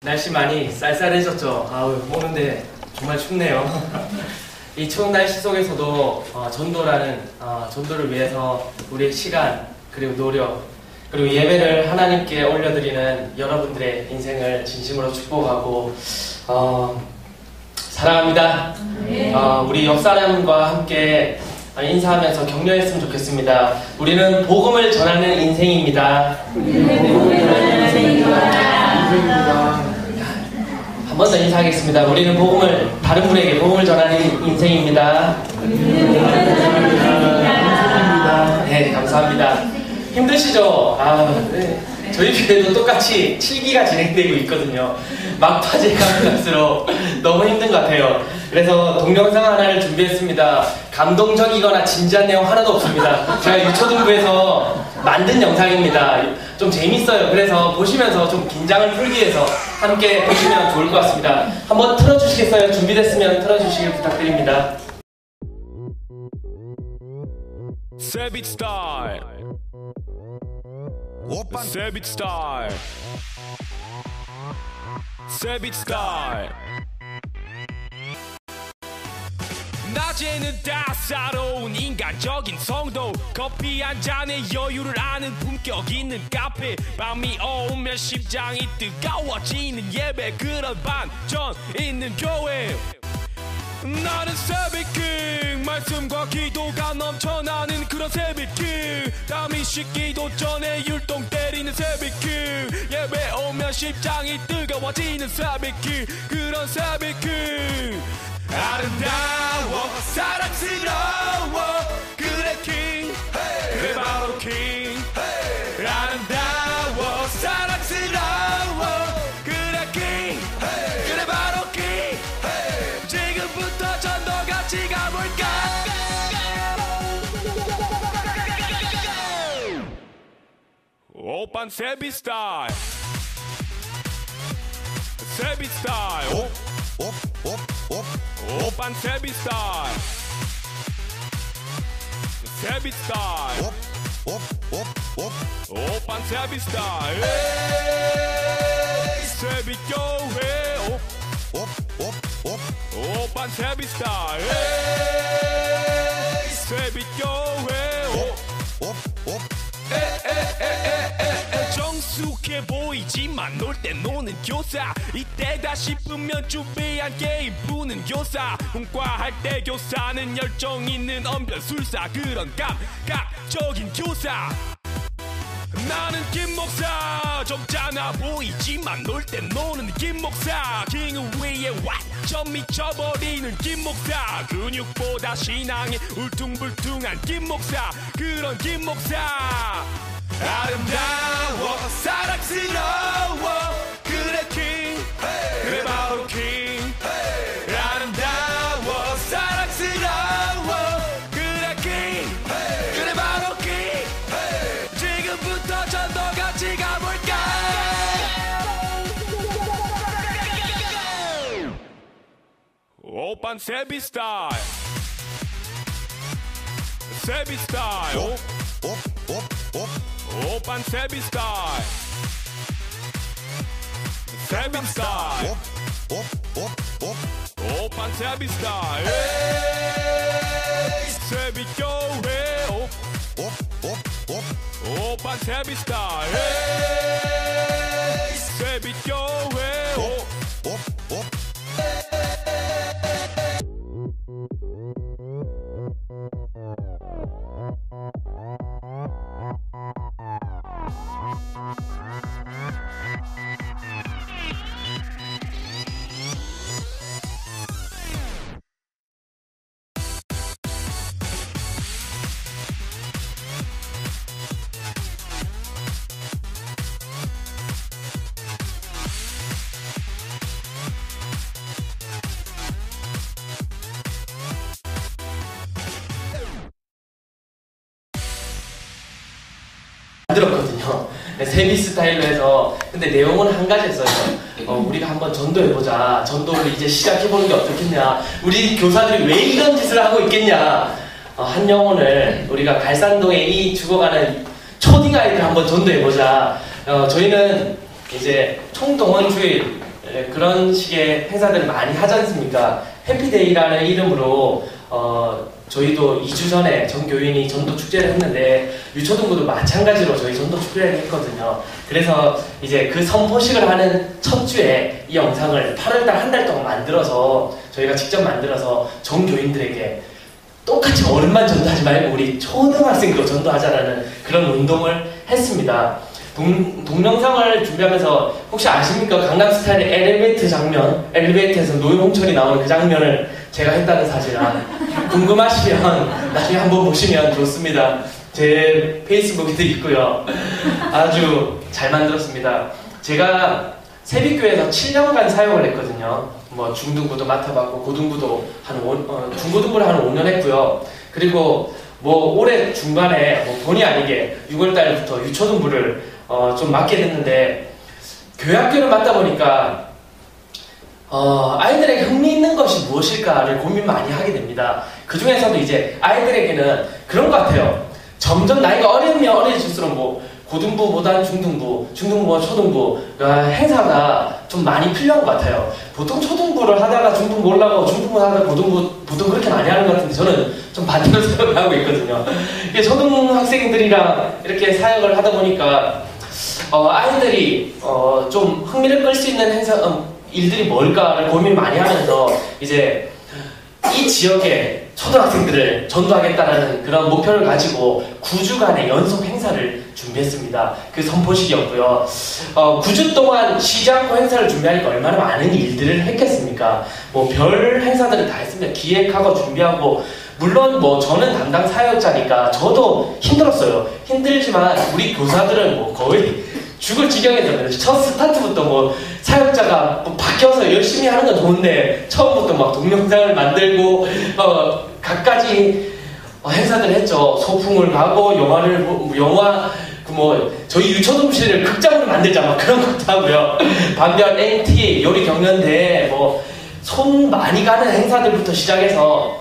날씨 많이 쌀쌀해졌죠. 아우, 오는데 정말 춥네요. 이 추운 날씨 속에서도 전도를 위해서 우리의 시간, 그리고 노력, 그리고 예배를 하나님께 올려드리는 여러분들의 인생을 진심으로 축복하고 사랑합니다. 우리 옆 사람과 함께 인사하면서 격려했으면 좋겠습니다. 우리는 복음을 전하는 인생입니다. 한 번 더 인사하겠습니다. 우리는 다른 분에게 복음을 전하는 인생입니다. 네, 감사합니다. 힘드시죠? 네. 저희 교회도 똑같이 7기가 진행되고 있거든요. 막바지에 가면 갈수록 너무 힘든 것 같아요. 그래서 동영상 하나를 준비했습니다. 감동적이거나 진지한 내용 하나도 없습니다. 제가 유초등부에서 만든 영상입니다. 좀 재밌어요. 그래서 보시면서 좀 긴장을 풀기 위해서 함께 보시면 좋을 것 같습니다. 한번 틀어주시겠어요? 준비됐으면 틀어주시길 부탁드립니다. 세빛 스타일 세빛 스타일 세빛 스타일 낮에는 따사로운 인간적인 성도, 커피 한 잔에 여유를 아는 품격 있는 카페, 밤이 오면 심장이 뜨거워지는 예배, 그런 반전 있는 교회. 나는 새벽king, 말씀과 기도가 넘쳐나는 그런 새벽king, 땀이 식기도 전에 율동 때리는 새벽king, 예배 오면 심장이 뜨거워지는 새벽king, 그런 새벽king. 아름다워 사랑스러워 그래 king, 그래 바로 king. 아름다워 사랑스러워 그래 king, 그래 바로 king. 지금부터 전도 같이 가볼까? 오빤 세빛 스타일 세빛 스타일 오빤 세빛 스타일 세빛 스타일 오빤 세빛 스타일 세빛 교회 오빤 세빛 스타일 세빛 교회 정숙해 보이지만 놀 때 노는 교사, 이때다 싶으면 준비한 게임 부는 교사, 문과할 때 교사는 열정 있는 언변술사, 그런 감각적인 교사. 나는 김목사, 점잖아 보이지만 놀 때 노는 김목사, 킹은 위에 완전 미쳐버리는 김목사, 근육보다 신앙이 울퉁불퉁한 김목사, 그런 김목사. 아름다워 사랑스러워 그래 king, 그래 바로 king. 아름다워 사랑스러워 그래 king, 그래 바로 king. 지금부터 전도 같이 가볼까? 오빤 세빛 스타일 세빛 스타일 오빤 세빛 스타일 세빛 스타일 오빤 세빛 스타일 세빛 교회 오빤 세빛 스타일 세빛 교회 만들었거든요. 세비 스타일로 해서. 근데 내용은 한 가지였어요. 우리가 한번 전도해보자. 전도를 이제 시작해보는 게 어떻겠냐. 우리 교사들이 왜 이런 짓을 하고 있겠냐. 한 영혼을 우리가 갈산동에 이 죽어가는 초딩 아이들 한번 전도해보자. 저희는 이제 총동원 주일 그런 식의 행사들을 많이 하지 않습니까? 해피데이라는 이름으로 저희도 2주 전에 전교인이 전도 축제를 했는데 유초등부도 마찬가지로 저희 전도 축제를 했거든요. 그래서 이제 그 선포식을 하는 첫 주에 이 영상을 8월달 한 달 동안 만들어서 저희가 직접 만들어서 전교인들에게 똑같이 어른만 전도하지 말고 우리 초등학생도 전도하자라는 그런 운동을 했습니다. 동영상을 준비하면서 혹시 아십니까? 강남스타일의 엘리베이터 장면, 엘리베이터에서 노홍철이 나오는 그 장면을 제가 했다는 사실 궁금하시면 나중에 한번 보시면 좋습니다. 제 페이스북에도 있고요. 아주 잘 만들었습니다. 제가 세빛교회에서 7년간 사역을 했거든요. 뭐 중등부도 맡아봤고 고등부도 중고등부를 한 5년 했고요. 그리고 뭐 올해 중반에 뭐 본의 아니게 6월달부터 유초등부를 좀 맡게 됐는데 교회 학교를 맡다 보니까 아이들에게 흥미있는 것이 무엇일까를 고민 많이 하게 됩니다. 그 중에서도 이제 아이들에게는 그런 것 같아요. 점점 나이가 어리면 어려질수록 뭐 고등부보다는 중등부와 초등부가 행사가 좀 많이 필요한 것 같아요. 보통 초등부를 하다가 중등부 올라가고 중등부 하다가 고등부 보통 그렇게 많이 하는 것 같은데 저는 좀 반대로 생각을 하고 있거든요. 초등학생들이랑 이렇게 사역을 하다 보니까 아이들이 좀 흥미를 끌 수 있는 일들이 뭘까를 고민 많이 하면서 이제 이 지역의 초등학생들을 전도하겠다는 그런 목표를 가지고 9주간의 연속 행사를 준비했습니다. 그 선포식이었고요. 9주 동안 쉬지 않고 행사를 준비하니까 얼마나 많은 일들을 했겠습니까? 뭐 별 행사들을 다 했습니다. 기획하고 준비하고 물론 뭐 저는 담당 사역자니까 저도 힘들었어요. 힘들지만 우리 교사들은 뭐 거의 죽을 지경이었어요. 첫 스타트부터 뭐 사역자가 뭐 바뀌어서 열심히 하는 건 좋은데 처음부터 막 동영상을 만들고 갖가지 행사들 했죠. 소풍을 가고 영화 저희 유초등부실을 극장으로 만들자 막 그런 것도 하고요. 반별 NT 요리 경연대회 뭐 손 많이 가는 행사들부터 시작해서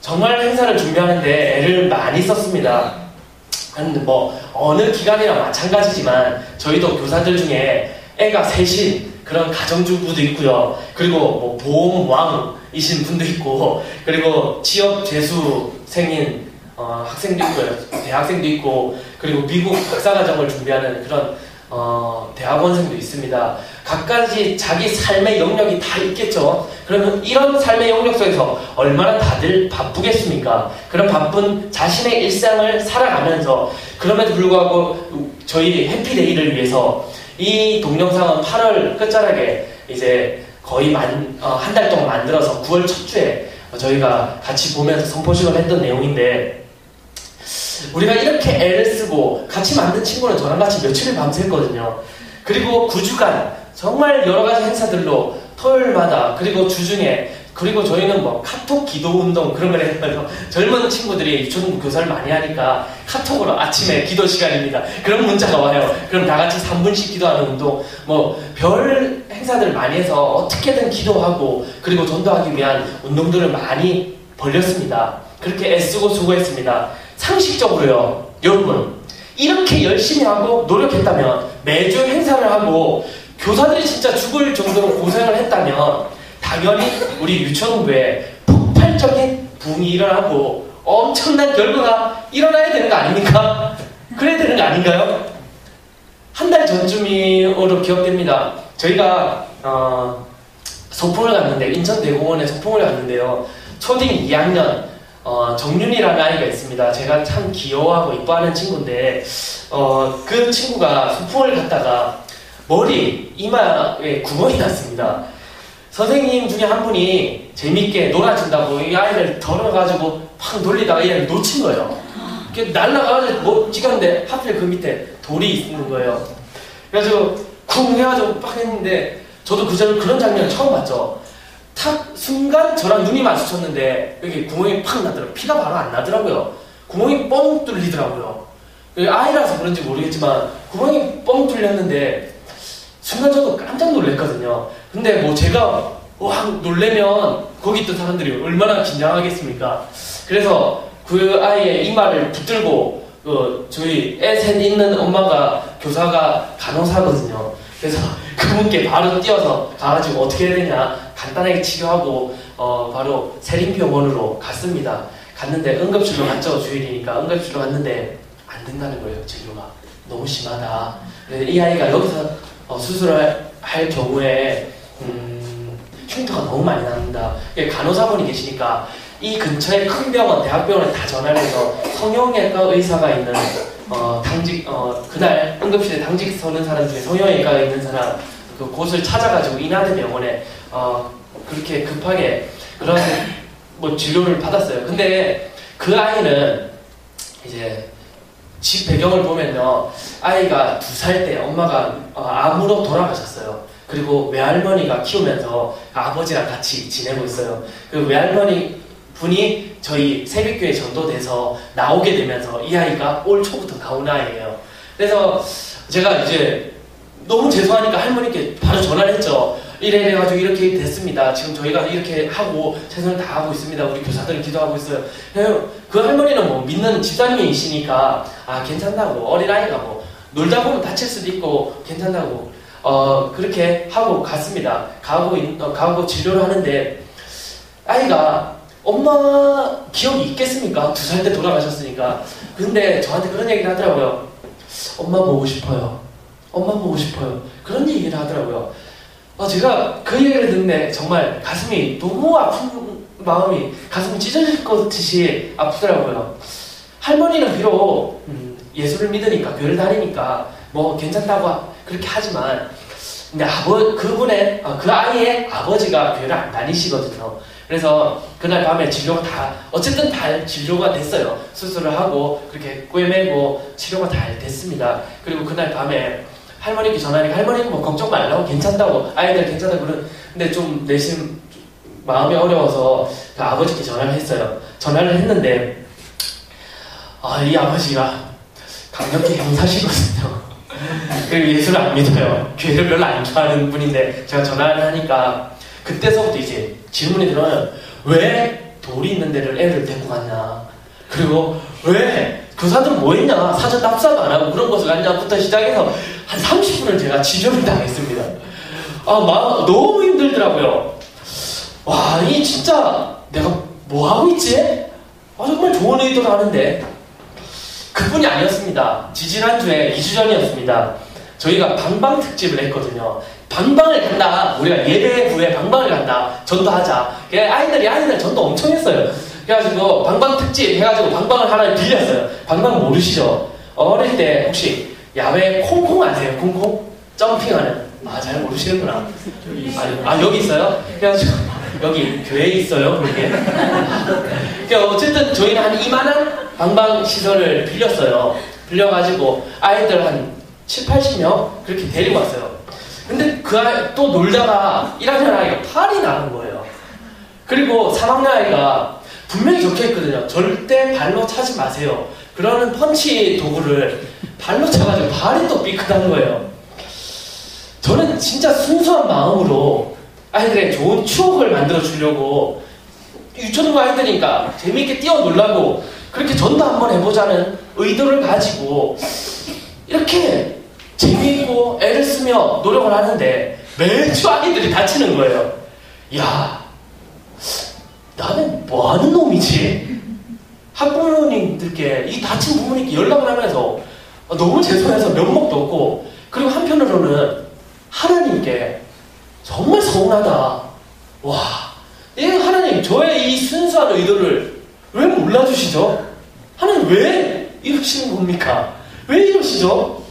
정말 행사를 준비하는데 애를 많이 썼습니다. 근데 뭐 어느 기관이랑 마찬가지지만 저희도 교사들 중에 애가 셋인 그런 가정주부도 있고요. 그리고 뭐 보험왕이신 분도 있고 그리고 취업 재수생인 학생도 있고요. 대학생도 있고 그리고 미국 박사과정을 준비하는 그런 대학원생도 있습니다. 각가지 자기 삶의 영역이 다 있겠죠. 그러면 이런 삶의 영역 속에서 얼마나 다들 바쁘겠습니까? 그런 바쁜 자신의 일상을 살아가면서 그럼에도 불구하고 저희 해피데이를 위해서 이 동영상은 8월 끝자락에 이제 거의 한 달 동안 만들어서 9월 첫 주에 저희가 같이 보면서 선포식을 했던 내용인데 우리가 이렇게 애를 쓰고 같이 만든 친구는 저랑 같이 며칠을 밤샜거든요. 그리고 9주간 정말 여러 가지 행사들로 토요일마다 그리고 주중에 그리고 저희는 뭐 카톡 기도 운동 그런 걸 해서 젊은 친구들이 유초등부 교사를 많이 하니까 카톡으로 아침에 기도 시간입니다. 그런 문자가 와요. 그럼 다 같이 3분씩 기도하는 운동 뭐 별 행사들을 많이 해서 어떻게든 기도하고 그리고 전도하기 위한 운동들을 많이 벌였습니다. 그렇게 애쓰고 수고했습니다. 상식적으로요. 여러분 이렇게 열심히 하고 노력했다면 매주 행사를 하고 교사들이 진짜 죽을 정도로 고생을 했다면 당연히 우리 유초등부에 폭발적인 붐이 일어나고 엄청난 결과가 일어나야 되는 거 아닙니까? 그래야 되는 거 아닌가요? 한 달 전쯤으로 기억됩니다. 저희가 소풍을 갔는데 인천대공원에 소풍을 갔는데요. 초딩 2학년 정윤이라는 아이가 있습니다. 제가 참 귀여워하고 이뻐하는 친구인데 그 친구가 소풍을 갔다가 머리 이마에 구멍이 났습니다. 선생님 중에 한 분이 재밌게 놀아준다고 이 아이를 덜어가지고 팍 놀리다가 이 아이를 놓친 거예요. 날라가가지고 뭐 찍었는데 하필 그 밑에 돌이 있는 거예요. 그래가지고 쿵 해가지고 팍 했는데 저도 그런 장면을 처음 봤죠. 탁 순간 저랑 눈이 마주쳤는데 여기 구멍이 팍 나더라고요. 피가 바로 안 나더라고요. 구멍이 뻥 뚫리더라고요. 아이라서 그런지 모르겠지만 구멍이 뻥 뚫렸는데 순간 저도 깜짝 놀랐거든요. 근데 뭐 제가 확 놀래면 거기 있던 사람들이 얼마나 긴장하겠습니까? 그래서 그 아이의 이마를 붙들고 저희 애 셋 있는 엄마가 교사가 간호사거든요. 그래서 그분께 바로 뛰어서 가가지고 어떻게 해야 되냐 간단하게 치료하고 바로 세림병원으로 갔습니다. 갔는데 응급실로 갔죠. 주일이니까 응급실로 갔는데 안 된다는 거예요. 진료가 너무 심하다. 그래서 이 아이가 여기서 수술을 할 경우에 흉터가 너무 많이 납니다. 간호사분이 계시니까 이 근처에 큰 병원, 대학병원에 다 전화를 해서 성형외과 의사가 있는 그날 응급실에 당직 서는 사람 중에 성형외과가 있는 사람 곳을 찾아가지고 인하대병원에 그렇게 급하게 그런 진료를 받았어요. 근데 그 아이는 이제 집 배경을 보면요, 아이가 2살 때 엄마가 암으로 돌아가셨어요. 그리고 외할머니가 키우면서 아버지랑 같이 지내고 있어요. 그 외할머니 분이 저희 새벽교회 전도돼서 나오게 되면서 이 아이가 올 초부터 나온 아이예요. 그래서 제가 이제 너무 죄송하니까 할머니께 바로 전화를 했죠. 이래가지고 이렇게 됐습니다. 지금 저희가 이렇게 하고 최선을 다하고 있습니다. 우리 교사들은 기도하고 있어요. 그 할머니는 뭐 믿는 집사님이시니까 괜찮다고, 어린아이가 뭐 놀다 보면 다칠 수도 있고 괜찮다고 그렇게 하고 갔습니다. 가고 진료를 하는데 아이가 엄마 기억이 있겠습니까? 2살 때 돌아가셨으니까. 근데 저한테 그런 얘기를 하더라고요. 엄마 보고 싶어요. 엄마 보고 싶어요. 그런 얘기를 하더라고요. 제가 그 얘기를 듣는데 정말 가슴이 너무 아픈 마음이 가슴이 찢어질 것 같이 아프더라고요. 할머니는 비록 예수를 믿으니까 교회를 다니니까 뭐 괜찮다고 그렇게 하지만 근데 그분의 그 아이의 아버지가 교회를 안 다니시거든요. 그래서 그날 밤에 진료가 어쨌든 다 진료가 됐어요. 수술을 하고 그렇게 꿰매고 치료가 다 됐습니다. 그리고 그날 밤에 할머니께 전화하니까 할머니는 뭐 걱정 말라고 괜찮다고 아이들 괜찮다고 근데 좀 내심 마음이 어려워서 그 아버지께 전화를 했어요. 전화를 했는데 이 아버지가 강력히 형사시거든요. 그리고 예수를 안 믿어요. 교회를 별로 안 좋아하는 분인데 제가 전화를 하니까 그때서부터 이제 질문이 들어요. 왜 돌이 있는 데를 애를 데리고 갔냐? 그리고 왜 교사들은 뭐 했냐? 사전 답사도 안 하고 그런 것을 갔냐부터 시작해서 한 30분을 제가 지적을 당했습니다. 너무 힘들더라고요. 와, 이 진짜 내가 뭐 하고 있지? 정말 좋은 의도를 하는데 그분이 아니었습니다. 지지난주에 2주 전이었습니다. 저희가 방방 특집을 했거든요. 방방을 간다. 우리가 예배 후에 방방을 간다. 전도하자. 아이들 전도 엄청 했어요. 그래가지고 방방 특집 해가지고 방방을 하나 빌렸어요. 방방 모르시죠? 어릴 때 혹시 야외 콩콩 아세요? 콩콩? 점핑하는. 잘 모르시는구나. 여기 있어요? 그래가지고 여기 교회에 있어요. 그게. 어쨌든 저희는 한 이만한 방방 시설을 빌렸어요. 빌려가지고 아이들 한 7, 80명 그렇게 데리고 왔어요. 근데 그 아이 또 놀다가 1학년 아이가 팔이 나는 거예요. 그리고 3학년 아이가 분명히 적혀있거든요. 절대 발로 차지 마세요. 그러는 펀치 도구를 발로 차가지고 발이 또 삐끗한 거예요. 저는 진짜 순수한 마음으로 아이들의 좋은 추억을 만들어 주려고 유초등부 아이들이니까 재미있게 뛰어놀라고 그렇게 전도 한번 해보자는 의도를 가지고 이렇게 재미있고 애를 쓰며 노력을 하는데 매주 아이들이 다치는 거예요. 야, 나는 뭐 하는 놈이지? 학부모님들께 이 다친 부모님께 연락을 하면서 너무 죄송해서 면목도 없고 그리고 한편으로는 하나님께 정말 서운하다. 와, 하나님 저의 이 순수한 의도를 왜 몰라주시죠? 하나님 왜 이러시는 겁니까? 왜 이러시죠?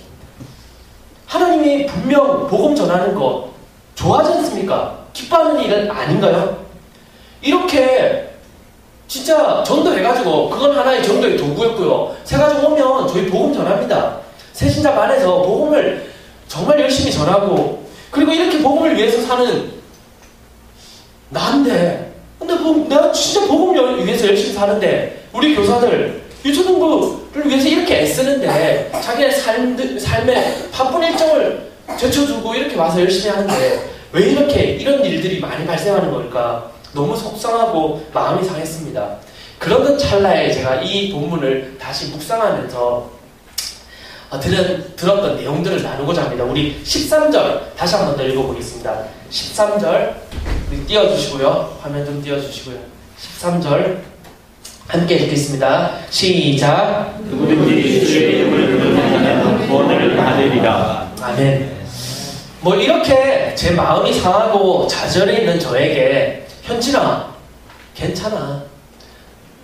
하나님이 분명 복음 전하는 것 좋아하지 않습니까? 기뻐하는 일은 아닌가요? 이렇게 진짜 전도해가지고 그건 하나의 전도의 도구였고요. 새가지고 오면 저희 복음 전합니다. 새신자 반에서 복음을 정말 열심히 전하고 그리고 이렇게 복음을 위해서 사는 나인데 근데 내가 진짜 복음을 위해서 열심히 사는데 우리 교사들 유초등부를 위해서 이렇게 애쓰는데 자기네 삶의 바쁜 일정을 제쳐두고 이렇게 와서 열심히 하는데 왜 이렇게 이런 일들이 많이 발생하는 걸까? 너무 속상하고 마음이 상했습니다. 그러던 찰나에 제가 이 본문을 다시 묵상하면서 들었던 내용들을 나누고자 합니다. 우리 13절 다시 한 번 더 읽어보겠습니다. 13절 우리 띄워주시고요. 화면 좀 띄워주시고요. 13절 함께 읽겠습니다. 시작. 누구든지 주의 이름을 부르는 자는 구원을 받으리라. 아멘. 뭐 이렇게 제 마음이 상하고 좌절해 있는 저에게 현진아 괜찮아.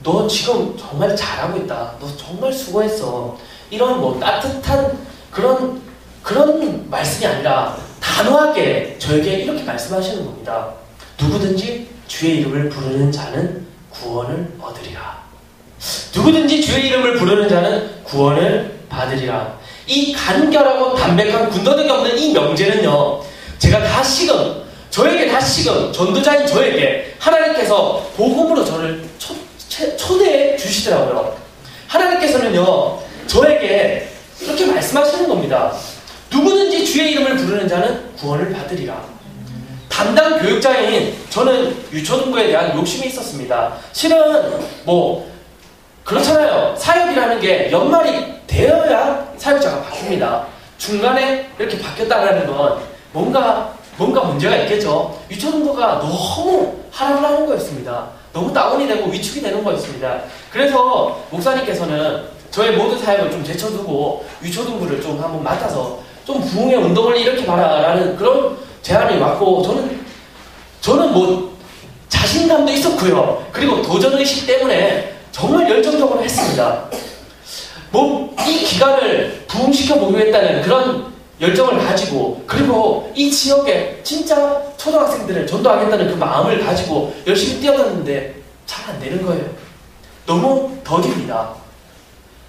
너 지금 정말 잘하고 있다. 너 정말 수고했어. 이런 뭐 따뜻한 그런 말씀이 아니라 단호하게 저에게 이렇게 말씀하시는 겁니다. 누구든지 주의 이름을 부르는 자는 구원을 얻으리라. 누구든지 주의 이름을 부르는 자는 구원을 받으리라. 이 간결하고 담백한 군더더기 없는 이 명제는요, 제가 다시금 저에게 다시금 전도자인 저에게 하나님께서 복음으로 저를 초대해 주시더라고요. 하나님께서는요 저에게 이렇게 말씀하시는 겁니다. 누구든지 주의 이름을 부르는 자는 구원을 받으리라. 담당 교육자인 저는 유초등부에 대한 욕심이 있었습니다. 실은 뭐 그렇잖아요. 사역이라는 게 연말이 되어야 사역자가 바뀝니다. 중간에 이렇게 바뀌었다는 건 뭔가 문제가 있겠죠. 유초등부가 너무 하락을 하는 거였습니다. 너무 다운이 되고 위축이 되는 거였습니다. 그래서 목사님께서는 저의 모든 사역을 좀 제쳐두고 유초등부를 좀 한번 맡아서 좀 부흥의 운동을 일으켜봐라 라는 그런 제안이 왔고, 저는 뭐 자신감도 있었고요. 그리고 도전의식 때문에 정말 열정적으로 했습니다. 뭐 이 기간을 부흥시켜 보겠다는 그런 열정을 가지고, 그리고 이 지역에 진짜 초등학생들을 전도하겠다는 그 마음을 가지고 열심히 뛰어갔는데 잘 안 되는 거예요. 너무 더딥니다.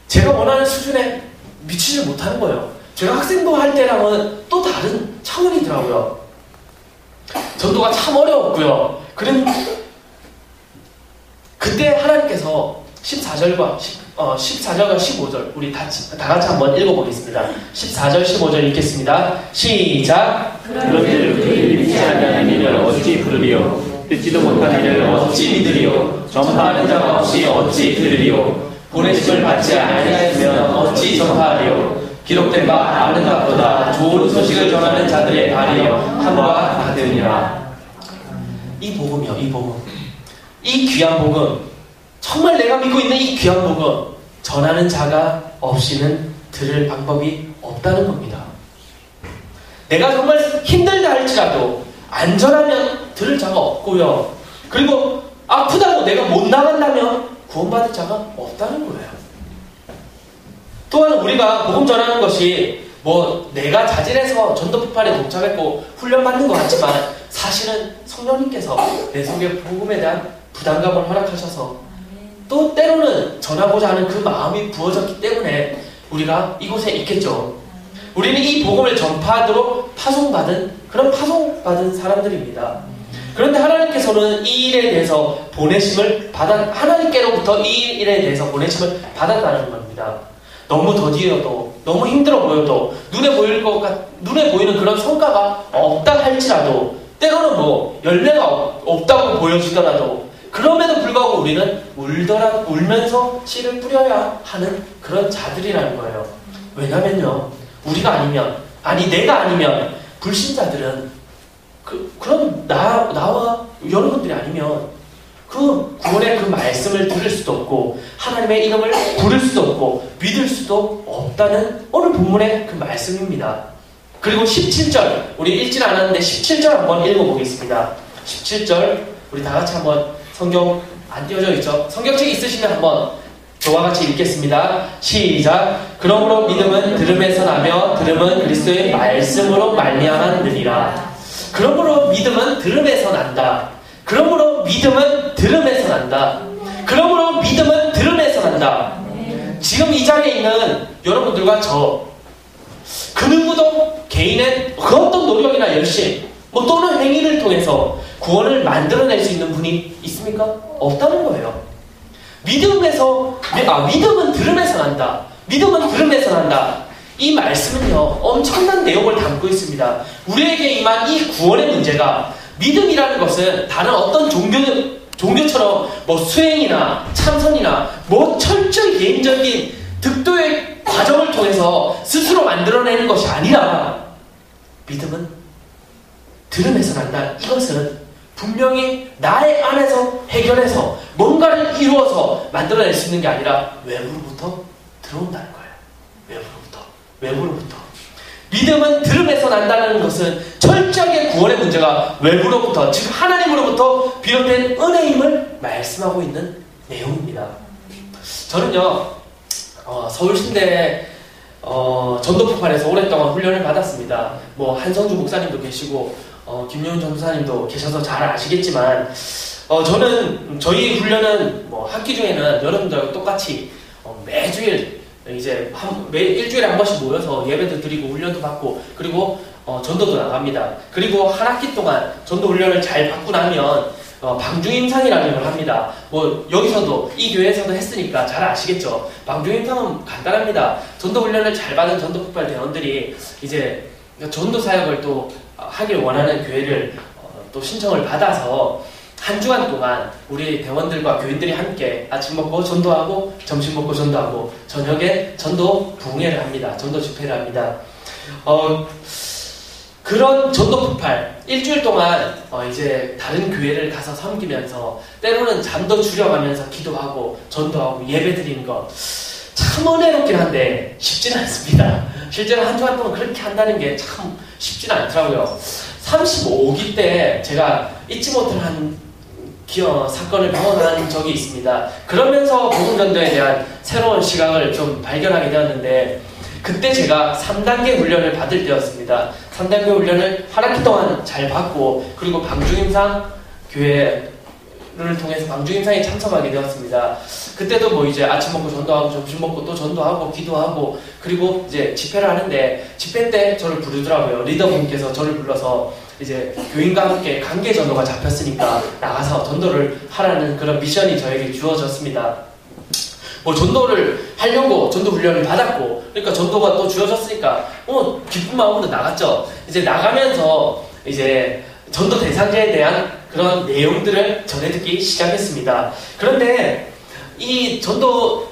제가 원하는 수준에 미치지 못하는 거예요. 제가 학생도 할 때랑은 또 다른 차원이더라고요. 전도가 참 어려웠고요. 그때 하나님께서 14절과 15절 우리 다 같이 한번 읽어보겠습니다. 14절 15절 읽겠습니다. 시작. 그런 일을 믿지 않는 이를 어찌 부르리요? 듣지도 못한 이를 어찌 믿으리요? 전파하는 자가 없이 어찌 들으리요? 보내심을 받지 아니하였으면 어찌 전파하리요? 기록된 바 아는 것보다 좋은 소식을 전하는 자들의 발이여 함과 같으니라. 이 복음이요, 이 복음. 이 귀한 복음, 정말 내가 믿고 있는 이 귀한 복음, 전하는 자가 없이는 들을 방법이 없다는 겁니다. 내가 정말 힘들다 할지라도 안전하면 들을 자가 없고요. 그리고 아프다고 내가 못 나간다면 구원받을 자가 없다는 거예요. 또한 우리가 복음 전하는 것이 뭐 내가 자진해서 전도폭발에 동참했고 훈련받는 것 같지만, 사실은 성령님께서 내 속에 복음에 대한 부담감을 허락하셔서 또 때로는 전하고자 하는 그 마음이 부어졌기 때문에 우리가 이곳에 있겠죠. 우리는 이 복음을 전파하도록 파송받은 사람들입니다. 그런데 하나님께서는 이 일에 대해서 하나님께로부터 이 일에 대해서 보내심을 받았다는 겁니다. 너무 더디어도, 너무 힘들어 보여도, 눈에 보이는 그런 성과가 없다 할지라도, 때로는 뭐 열매가 없다고 보여지더라도, 그럼에도 불구하고 우리는 울면서 씨를 뿌려야 하는 그런 자들이라는 거예요. 왜냐면요, 내가 아니면 불신자들은 그런 나와 여러분들이 아니면 그 구원의 그 말씀을 들을 수도 없고 하나님의 이름을 부를 수도 없고 믿을 수도 없다는 오늘 본문의 그 말씀입니다. 그리고 17절, 우리 읽진 않았는데 17절 한번 읽어보겠습니다. 17절 우리 다 같이 한번, 성경 안 띄워져 있죠? 성경책 있으시면 한번 저와 같이 읽겠습니다. 시작. 그러므로 믿음은 들음에서 나며 들음은 그리스도의 말씀으로 말미암았느니라. 그러므로 믿음은 들음에서 난다. 그러므로 믿음은 들음에서 난다. 그러므로 믿음은 들음에서 난다. 지금 이 자리에 있는 여러분들과 그 누구도 개인의 그 어떤 노력이나 열심 또는 행위를 통해서 구원을 만들어낼 수 있는 분이 있습니까? 없다는 거예요. 믿음은 들음에서 난다. 믿음은 들음에서 난다. 이 말씀은요, 엄청난 내용을 담고 있습니다. 우리에게 임한 이 구원의 문제가, 믿음이라는 것은 다른 어떤 종교처럼 수행이나 참선이나 철저히 개인적인 득도의 과정을 통해서 스스로 만들어내는 것이 아니라 믿음은 들음에서 난다. 이것은 분명히 나의 안에서 해결해서 뭔가를 이루어서 만들어낼 수 있는 게 아니라 외부로부터 들어온다는 거예요. 외부로부터. 믿음은 들음에서 난다는 것은 철저하게 구원의 문제가 외부로부터, 즉 하나님으로부터 비롯된 은혜임을 말씀하고 있는 내용입니다. 저는요 서울신대 전도폭발에서 오랫동안 훈련을 받았습니다. 뭐 한성주 목사님도 계시고 김용훈 전도사님도 계셔서 잘 아시겠지만 저는 저희 훈련은 뭐 학기 중에는 여러분들하고 똑같이 매주일 이제 일주일에 한 번씩 모여서 예배도 드리고 훈련도 받고 그리고 전도도 나갑니다. 그리고 한 학기 동안 전도 훈련을 잘 받고 나면 방중임상이라는 걸 합니다. 뭐 여기서도 이 교회에서도 했으니까 잘 아시겠죠. 방중임상은 간단합니다. 전도 훈련을 잘 받은 전도폭발 대원들이 이제 전도 사역을 또 하길 원하는 교회를 또 신청을 받아서 한 주간 동안 우리 대원들과 교인들이 함께 아침 먹고 전도하고 점심 먹고 전도하고 저녁에 전도 부흥회를 합니다. 전도 집회를 합니다. 그런 전도 폭발 일주일 동안 이제 다른 교회를 가서 섬기면서 때로는 잠도 줄여가면서 기도하고 전도하고 예배 드리는 것 참 은혜롭긴 한데 쉽지는 않습니다. 실제로 한 주간 동안 그렇게 한다는 게 참 쉽지는 않더라고요. 35기 때 제가 잊지 못할 한 사건을 경험한 적이 있습니다. 그러면서 복음전도에 대한 새로운 시각을 좀 발견하게 되었는데 그때 제가 3단계 훈련을 받을 때였습니다. 3단계 훈련을 한 학기 동안 잘 받고 그리고 방중임상 교회를 통해서 방중임상에 참석하게 되었습니다. 그때도 뭐 이제 아침 먹고 전도하고 점심 먹고 또 전도하고 기도하고 그리고 이제 집회를 하는데 집회 때 저를 부르더라고요. 리더분께서 저를 불러서 이제 교인과 함께 관계 전도가 잡혔으니까 나가서 전도를 하라는 그런 미션이 저에게 주어졌습니다. 뭐 전도를 하려고 전도 훈련을 받았고 그러니까 전도가 또 주어졌으니까 기쁜 마음으로 나갔죠. 이제 나가면서 이제 전도 대상자에 대한 그런 내용들을 전해 듣기 시작했습니다. 그런데 이 전도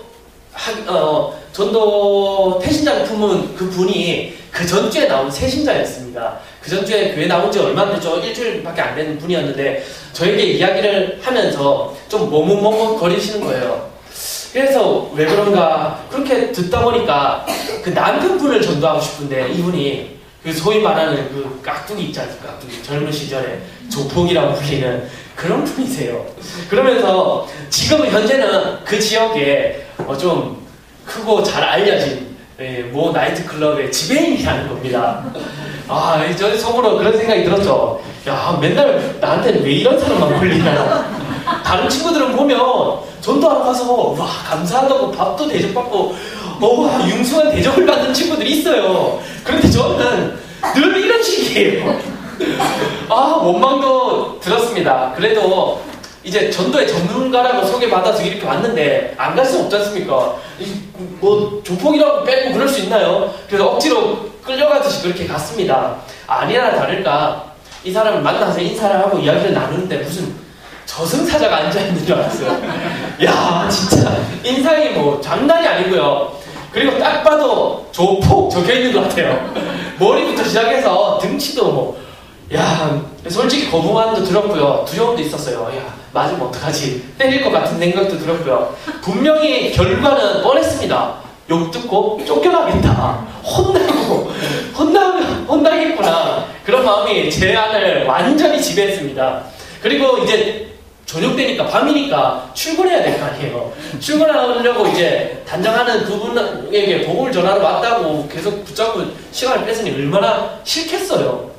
태신자를 품은 그 분이 그 전주에 나온 새신자였습니다. 그 전주에 교회 나온 지 얼마 안 됐죠. 일주일밖에 안 된 분이었는데 저에게 이야기를 하면서 좀 머뭇머뭇거리시는 거예요. 그래서 왜 그런가 그렇게 듣다 보니까 그 남편분을 전도하고 싶은데 이분이 그 소위 말하는 그 깍두기 있지 않습니까? 깍두기 젊은 시절에 조폭이라고 불리는 그런 분이세요. 그러면서 지금 현재는 그 지역에 좀 크고 잘 알려진 모 나이트클럽의 지배인이라는 겁니다. 저 속으로 그런 생각이 들었죠. 야, 맨날 나한테는 왜 이런 사람만 걸리나. 다른 친구들은 보면 전도하러 가서 와 감사하다고 밥도 대접받고 융숭한 대접을 받는 친구들이 있어요. 그런데 저는 늘 이런 식이에요. 원망도 들었습니다. 그래도 이제 전도의 전문가라고 소개받아서 이렇게 왔는데 안 갈 수 없지 않습니까? 뭐 조폭이라고 빼고 그럴 수 있나요? 그래서 억지로 끌려가듯이 그렇게 갔습니다. 아니나 다를까 이 사람을 만나서 인사를 하고 이야기를 나누는데 무슨 저승사자가 앉아있는 줄 알았어요. 야 진짜 인상이 뭐 장난이 아니고요. 그리고 딱 봐도 조폭 적혀있는 것 같아요. 머리부터 시작해서 등치도 솔직히 거부감도 들었고요. 두려움도 있었어요. 맞으면 어떡하지? 때릴 것 같은 생각도 들었고요. 분명히 결과는 뻔했습니다. 욕 듣고 쫓겨나겠다. 혼나겠구나. 그런 마음이 제 안을 완전히 지배했습니다. 그리고 이제 저녁 되니까 밤이니까 출근해야 될 거 아니에요. 출근하려고 이제 단장하는 그분에게 복음을 전하러 왔다고 계속 붙잡고 시간을 뺏으니 얼마나 싫겠어요.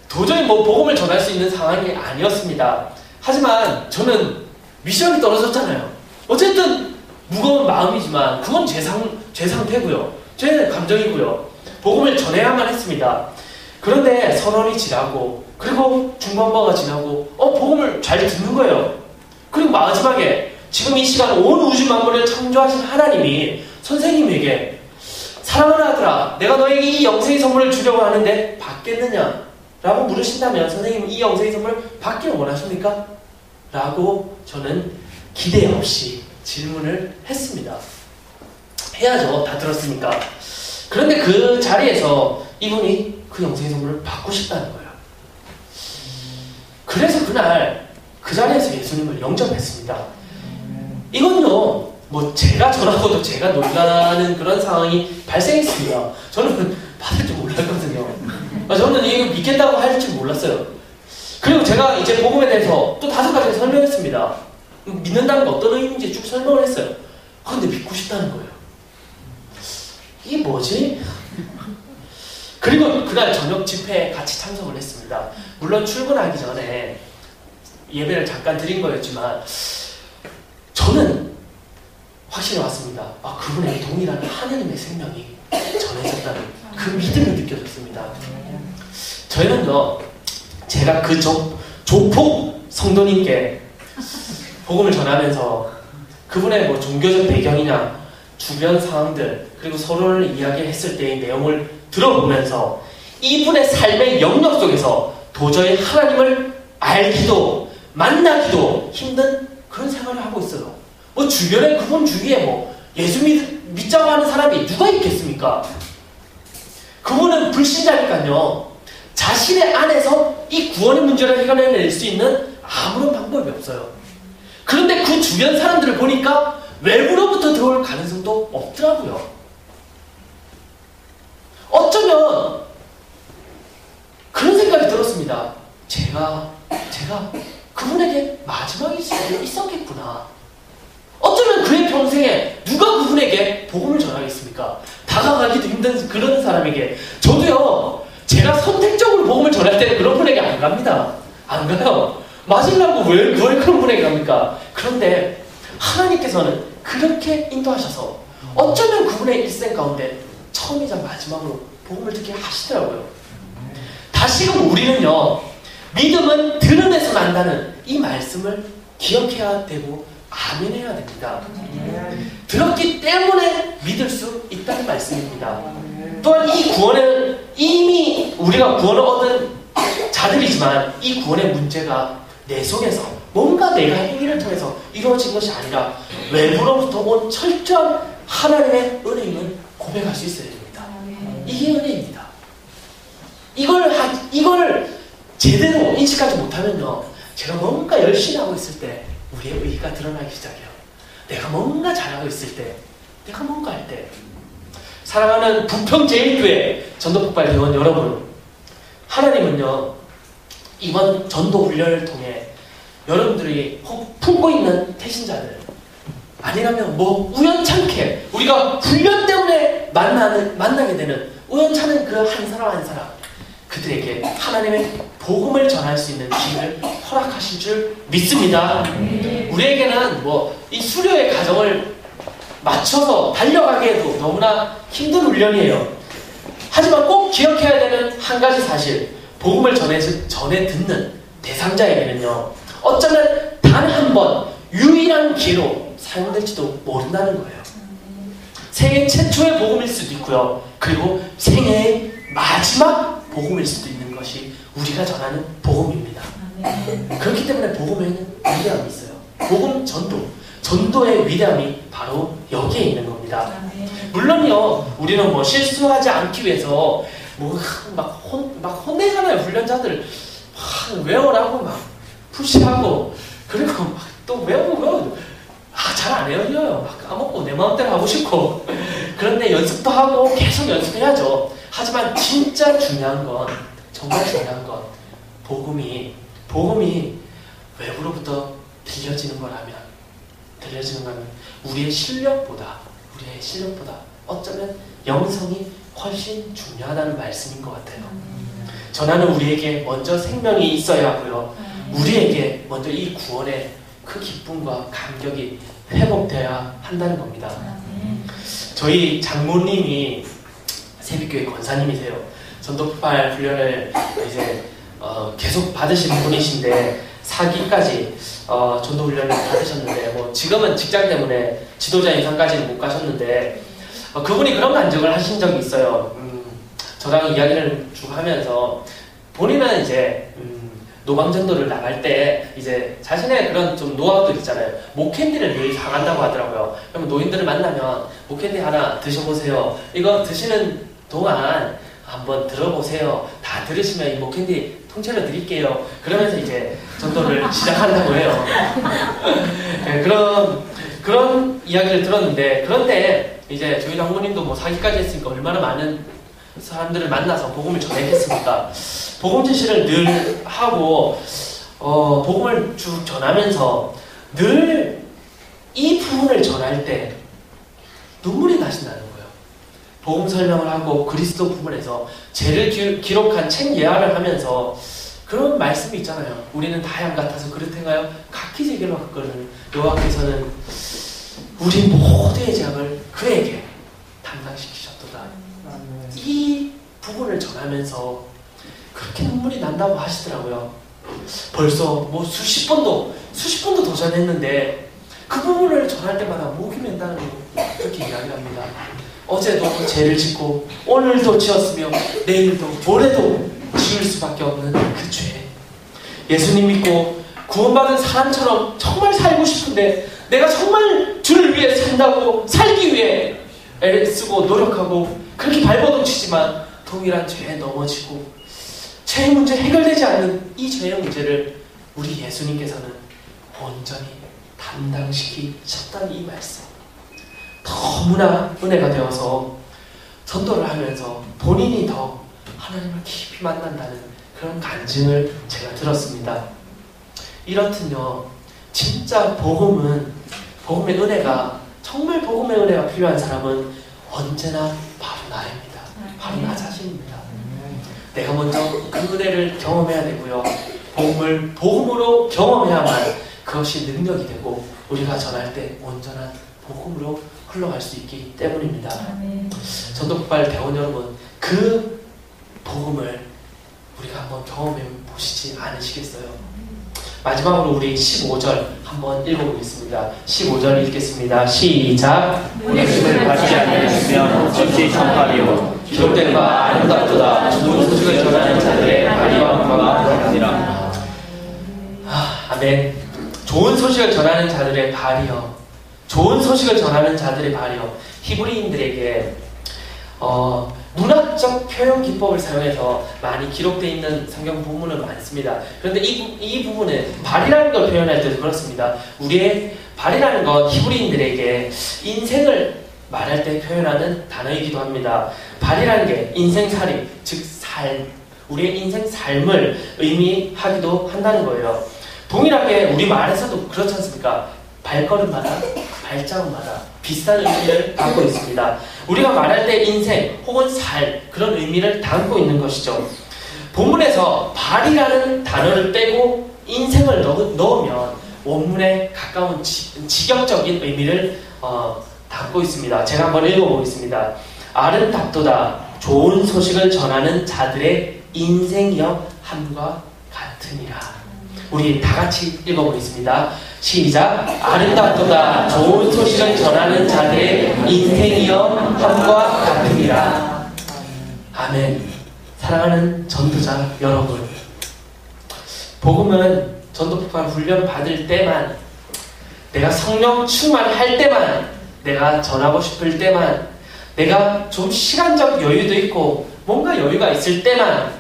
도저히 뭐 복음을 전할 수 있는 상황이 아니었습니다. 하지만 저는 미션이 떨어졌잖아요. 어쨌든 무거운 마음이지만 그건 제 상태고요. 제 감정이고요. 복음을 전해야만 했습니다. 그런데 선언이 지나고 그리고 중반부가 지나고 복음을 잘 듣는 거예요. 그리고 마지막에 지금 이 시간 온 우주 만물을 창조하신 하나님이 선생님에게 사랑하는 아들아 내가 너에게 이 영생의 선물을 주려고 하는데 받겠느냐? 라고 물으신다면 선생님은 이 영생의 선물 받기를 원하십니까? 라고 저는 기대 없이 질문을 했습니다. 해야죠. 다 들었으니까. 그런데 그 자리에서 이분이 그 영생의 선물을 받고 싶다는 거예요. 그래서 그날 그 자리에서 예수님을 영접했습니다. 이건요, 뭐 제가 전하고도 제가 놀라는 그런 상황이 발생했습니다. 저는 받을 줄 몰랐거든요. 저는 이거 믿겠다고 할 줄 몰랐어요. 그리고 제가 이제 복음에 대해서 또 5가지 설명했습니다. 믿는다는 게 어떤 의미인지 쭉 설명을 했어요. 그런데 믿고 싶다는 거예요. 이게 뭐지? 그리고 그날 저녁 집회에 같이 참석을 했습니다. 물론 출근하기 전에 예배를 잠깐 드린 거였지만 저는 확신이 왔습니다. 그분에게 동일한 하나님의 생명이 전해졌다는 그 믿음이 느껴졌습니다. 저희는요, 제가 그 조폭 성도님께 복음을 전하면서 그분의 뭐 종교적 배경이나 주변 상황들 그리고 서로를 이야기했을 때의 내용을 들어보면서 이분의 삶의 영역 속에서 도저히 하나님을 알기도 만나기도 힘든 그런 생활을 하고 있어요. 뭐 주변에 그분 주위에 뭐 예수 믿자고 하는 사람이 누가 있겠습니까? 그분은 불신자니까요. 자신의 안에서 이 구원의 문제를 해결해낼 수 있는 아무런 방법이 없어요. 그런데 그 주변 사람들을 보니까 외부로부터 들어올 가능성도 없더라고요. 어쩌면 그런 생각이 들었습니다. 제가 그분에게 마지막이 있었겠구나. 어쩌면 그의 평생에 누가 그분에게 복음을 전하겠습니까? 다가가기도 힘든 그런 사람에게. 저도요, 제가 선택적으로 복음을 전할 때는 그런 분에게 안 갑니다. 안 가요. 맞으려고 왜 그런 분에게 갑니까? 그런데 하나님께서는 그렇게 인도하셔서 어쩌면 그분의 일생 가운데 처음이자 마지막으로 복음을 듣게 하시더라고요. 다시금 우리는요, 믿음은 들음에서 난다는 이 말씀을 기억해야 되고 아멘해야 됩니다. 들었기 때문에 믿을 수 있다는 말씀입니다. 또한 이 구원은 이미 우리가 구원을 얻은 자들이지만 이 구원의 문제가 내 속에서 뭔가 내가 행위를 통해서 이루어진 것이 아니라 외부로부터 온 철저한 하나님의 은혜임을 고백할 수 있어야 됩니다. 이게 은혜입니다. 이걸 제대로 인식하지 못하면요, 제가 뭔가 열심히 하고 있을 때 우리의 의의가 드러나기 시작해요. 내가 뭔가 잘하고 있을 때, 내가 뭔가 할 때. 사랑하는 부평제일교회 전도폭발 회원 여러분, 하나님은요, 이번 전도 훈련을 통해 여러분들이 품고 있는 태신자들, 아니라면 뭐 우연찮게 우리가 훈련 때문에 만나게 되는 우연찮은 그 한 사람 한 사람, 그들에게 하나님의 복음을 전할 수 있는 기회를 허락하실 줄 믿습니다. 우리에게는 뭐 이 수료의 과정을 맞춰서 달려가기에도 너무나 힘든 훈련이에요. 하지만 꼭 기억해야 되는 한 가지 사실, 복음을 전해 듣는 대상자에게는요, 어쩌면 단 한 번 유일한 기회로 사용될지도 모른다는 거예요. 생애 최초의 복음일 수도 있고요, 그리고 생애의 마지막 복음일 수도 있는 것이 우리가 전하는 복음입니다. 그렇기 때문에 복음에는 위대함이 있어요. 복음 전도의 위대함이 바로 여기에 있는 겁니다. 물론요, 우리는 뭐 실수하지 않기 위해서 막 혼내잖아요. 훈련자들 막 외우라고 막 푸시하고, 그리고 막 또 외우고 잘 안 외워요. 막 까먹고 내 마음대로 하고 싶고. 그런데 연습도 하고 계속 연습해야죠. 하지만 진짜 중요한 건, 정말 중요한 건 복음이 외부로부터 들려지는 거라면 우리의 실력보다 어쩌면 영성이 훨씬 중요하다는 말씀인 것 같아요. 전하는 우리에게 먼저 생명이 있어야 하고요, 우리에게 먼저 이 구원의 그 기쁨과 감격이 회복되어야 한다는 겁니다. 저희 장모님이 새벽교회 권사님이세요. 전도폭발 훈련을 이제 계속 받으신 분이신데 4기까지 전도훈련을 받으셨는데, 뭐 지금은 직장 때문에 지도자 인상까지는 못 가셨는데, 그분이 그런 간증을 하신 적이 있어요. 저랑 이야기를 쭉 하면서 본인은 이제 노방전도를 나갈 때 이제 자신의 그런 좀 노하우들 있잖아요. 목캔디를 늘 사간다고 하더라고요. 그러면 노인들을 만나면 목캔디 하나 드셔보세요. 이거 드시는 동안 한번 들어보세요. 다 들으시면 이 목캔디 통째로 드릴게요. 그러면서 이제 전도를 시작한다고 해요. 네, 그런 이야기를 들었는데, 그런데 이제 저희 장모님도 뭐 사기까지 했으니까 얼마나 많은 사람들을 만나서 복음을 전했겠습니까? 복음 제시를 늘 하고 복음을 쭉 전하면서 늘 이 부분을 전할 때 눈물이 나신다는 거예요. 복음 설명을 하고 그리스도 부분에서 죄를 기록한 책 예화를 하면서 그런 말씀이 있잖아요. 우리는 다 양 같아서 그렇든가요? 각기 제게로 갔거든. 여호와께서는 우리 모두의 죄악을 그에게 담당시키셨도다. 이 부분을 전하면서 그렇게 눈물이 난다고 하시더라고요. 벌써 뭐 수십 번도 더 전했는데 그 부분을 전할 때마다 목이 맨다는 거 그렇게 이야기를 합니다. 어제도 죄를 짓고 오늘도 지었으며 내일도 모레도 지을 수밖에 없는 그 죄. 예수님 믿고 구원받은 사람처럼 정말 살고 싶은데 내가 정말 주를 위해 산다고 살기 위해 애를 쓰고 노력하고 그렇게 발버둥치지만 동일한 죄에 넘어지고 죄의 문제 해결되지 않는 이 죄의 문제를 우리 예수님께서는 온전히 담당시키셨다는 이 말씀, 너무나 은혜가 되어서 전도를 하면서 본인이 더 하나님을 깊이 만난다는 그런 간증을 제가 들었습니다. 이렇듯요, 진짜 복음의 은혜가, 정말 복음의 은혜가 필요한 사람은 언제나 바로 나입니다. 바로 나 자신입니다. 내가 먼저 그 은혜를 경험해야 되고요. 복음을 복음으로 경험해야만 그것이 능력이 되고 우리가 전할 때 온전한 복음으로 흘러갈 수 있기 때문입니다. 전도폭발 대원 여러분, 그 복음을 우리가 한번 경험해 보시지 않으시겠어요? 마지막으로 우리 15절 한번 읽어보겠습니다. 15절 읽겠습니다. 시작. 보내심을 받지 않으시면 어찌 전파리요. 기록된 바 아름답도다. 좋은 소식을 전하는 자들의 발이와 문화가 같으니라. 아멘. 좋은 소식을 전하는 자들의 발이요. 좋은 소식을 전하는 자들의 발이요. 히브리인들에게 문학적 표현 기법을 사용해서 많이 기록되어 있는 성경 본문은 많습니다. 그런데 이 부분은 발이라는 걸 표현할 때도 그렇습니다. 우리의 발이라는 건 히브리인들에게 인생을 말할 때 표현하는 단어이기도 합니다. 발이라는 게 인생살이, 즉 삶, 우리의 인생 삶을 의미하기도 한다는 거예요. 동일하게 우리 말에서도 그렇지 않습니까? 발걸음마다, 발자국마다 비슷한 의미를 담고 있습니다. 우리가 말할 때 인생 혹은 살, 그런 의미를 담고 있는 것이죠. 본문에서 발이라는 단어를 빼고 인생을 넣으면 원문에 가까운 직역적인 의미를 담고 있습니다. 제가 한번 읽어보겠습니다. 아름답도다. 좋은 소식을 전하는 자들의 인생이여 함과 같으니라. 우리 다 같이 읽어보겠습니다. 시작. 아름답도다. 좋은 소식을 전하는 자들의 인생이여 함과 같으니라. 아멘. 사랑하는 전도자 여러분, 복음은 전도폭발 훈련 받을 때만, 내가 성령 충만할 때만, 내가 전하고 싶을 때만, 내가 좀 시간적 여유도 있고 뭔가 여유가 있을 때만,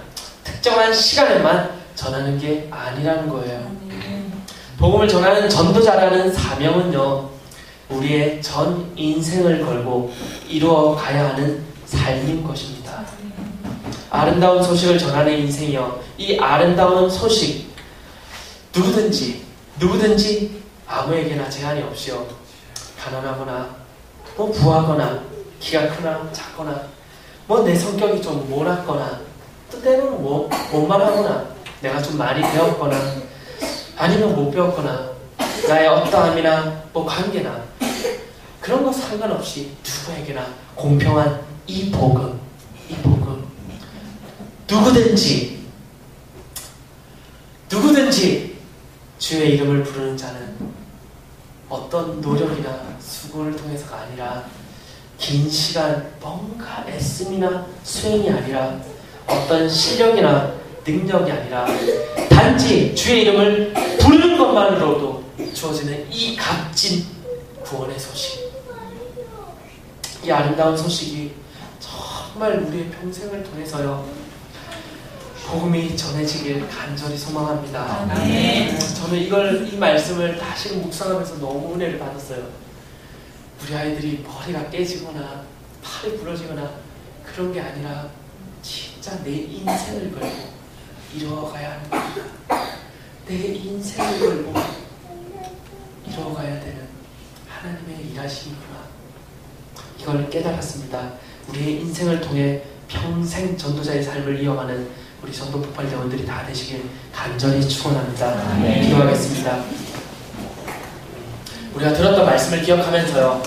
특정한 시간에만 전하는 게 아니라는 거예요. 복음을 전하는 전도자라는 사명은요, 우리의 전 인생을 걸고 이루어 가야 하는 삶인 것입니다. 아름다운 소식을 전하는 인생이요, 이 아름다운 소식, 누구든지 아무에게나 제한이 없이요, 가난하거나 뭐 부하거나 키가 크나 작거나 뭐 내 성격이 좀 모났거나 또 때로는 뭐 못말하거나 내가 좀 많이 배웠거나 아니면 못 배웠거나 나의 어떠함이나 뭐 관계나 그런 거 상관없이 누구에게나 공평한 이 복음, 누구든지 주의 이름을 부르는 자는 어떤 노력이나 수고를 통해서가 아니라, 긴 시간 뭔가 애씀이나 수행이 아니라, 어떤 실력이나 능력이 아니라 단지 주의 이름을 부르는 것만으로도 주어지는 이 값진 구원의 소식. 이 아름다운 소식이 정말 우리의 평생을 통해서요 복음이 전해지길 간절히 소망합니다. 저는 이 말씀을 다시 묵상하면서 너무 은혜를 받았어요. 우리 아이들이 머리가 깨지거나 팔이 부러지거나 그런 게 아니라 진짜 내 인생을 걸고 이루어가야 하는 겁니다. 내 인생을 걸고 이루어가야 되는 하나님의 일하심이구나. 이걸 깨달았습니다. 우리의 인생을 통해 평생 전도자의 삶을 이어가는 우리 전도 폭발대원들이 다 되시길 간절히 축원합니다. 기도하겠습니다. 우리가 들었던 말씀을 기억하면서요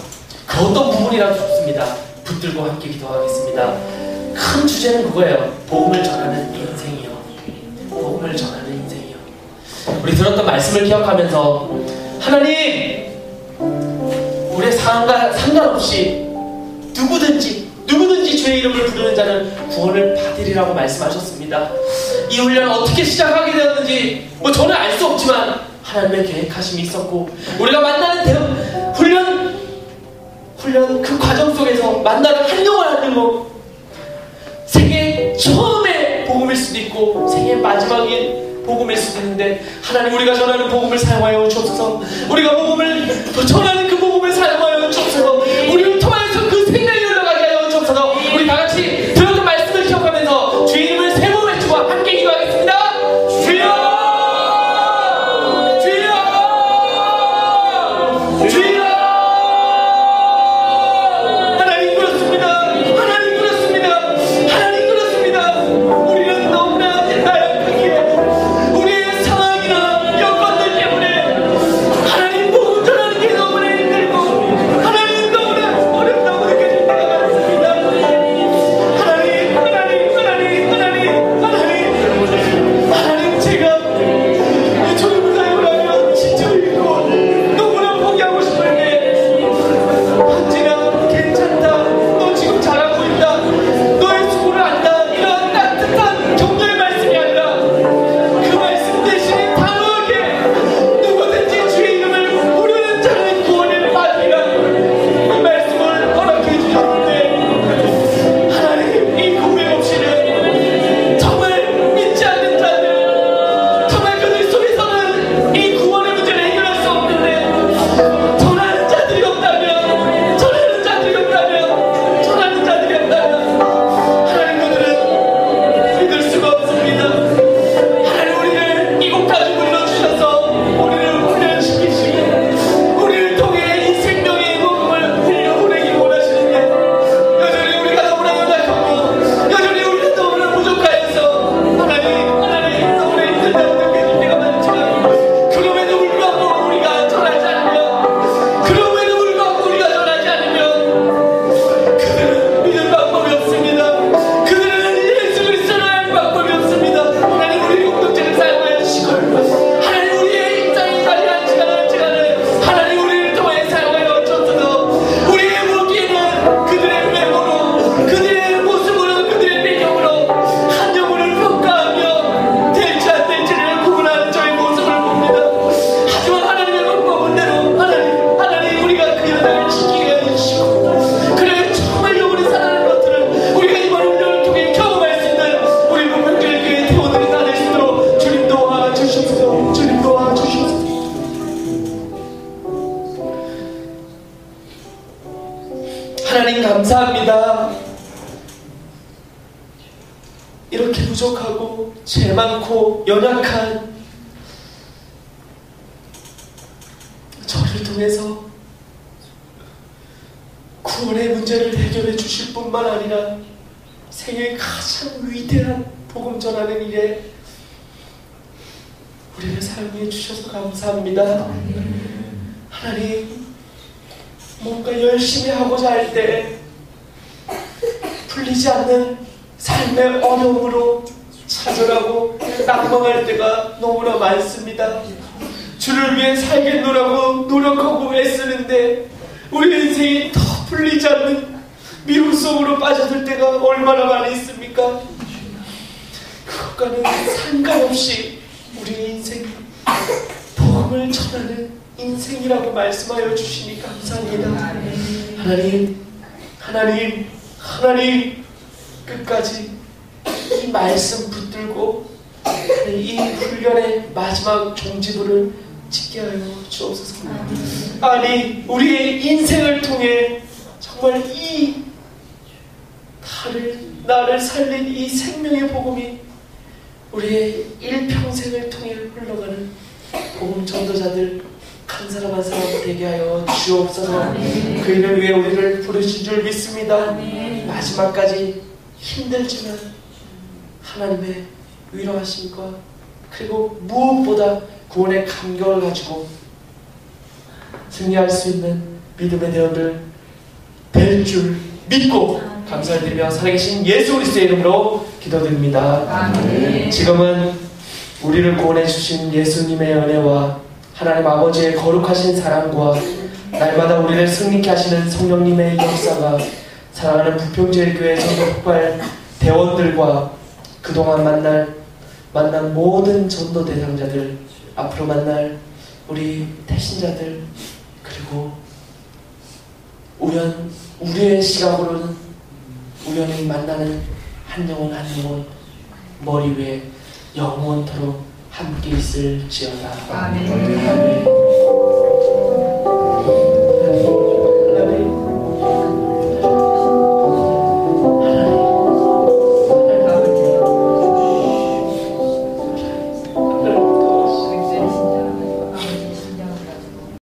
그 어떤 부분이라도 좋습니다. 붙들고 함께 기도하겠습니다. 큰 주제는 그거예요. 복음을 전하는 인생이요. 복음을 전하는 인생이요. 우리 들었던 말씀을 기억하면서 하나님 우리의 상황과 상관없이 누구든지 주의 이름을 부르는 자는 구원을 받으리라고 말씀하셨습니다. 이 훈련을 어떻게 시작하게 되었는지 저는 알 수 없지만 하나님의 계획하심이 있었고 우리가 만나는 훈련 그 과정 속에서 만나는 한 영혼 한 영혼 생애 처음의 복음일 수도 있고 생애 마지막인 복음일 수도 있는데 하나님 우리가 전하는 복음을 사용하여 주옵소서. 우리가 전하는 그 복음을 사용하여 주옵소서. 우리를 통하여서 그 생명이 흘러가게 하여 주옵소서. 우리 다같이 들었던 말씀을 기억하면서 주의 이름을 세 번 외치고 함께 기도하겠습니다. 주여 감사합니다. 이렇게 부족하고 죄 많고 연약한 저를 통해서 구원의 문제를 해결해 주실 뿐만 아니라 생애의 가장 위대한 복음 전하는 일에 우리를 사용해 주셔서 감사합니다. 하나님, 뭔가 열심히 하고자 할 때 풀리지 않는 삶의 어려움으로 좌절하고 낙망할 때가 너무나 많습니다. 주를 위해 살겠노라고 노력하고 애쓰는데 우리 인생이 더 풀리지 않는 미움 속으로 빠져들 때가 얼마나 많이 있습니까? 그것과 이것과는 상관없이 우리의 인생 복음을 전하는 인생이라고 말씀하여 주시니 감사합니다. 하나님 끝까지 이 말씀 붙들고 이 훈련의 마지막 종지부를 짓게 하여 주옵소서. 아니 우리의 인생을 통해 정말 이 나를 살린 이 생명의 복음이 우리의 일평생을 통해 흘러가는 복음 전도자들 한 사람 한 사람 되게 하여 주옵소서. 그 일을 위해 우리를 부르신 줄 믿습니다. 마지막까지 힘들지만 하나님의 위로하심과 그리고 무엇보다 구원의 감격을 가지고 승리할 수 있는 믿음의 대원들 될 줄 믿고 감사를 드리며 살아계신 예수 그리스도의 이름으로 기도드립니다. 아멘. 지금은 우리를 구원해 주신 예수님의 은혜와 하나님 아버지의 거룩하신 사랑과 날마다 우리를 승리케 하시는 성령님의 역사가 사랑하는 부평제일교회 전도 폭발 대원들과 그동안 만난 모든 전도 대상자들, 앞으로 만날 우리 태신자들, 그리고 우리의 시각으로는 우연히 만나는 한 영혼 한 영혼 머리 위에 영원토록 함께 있을지어다. 아멘.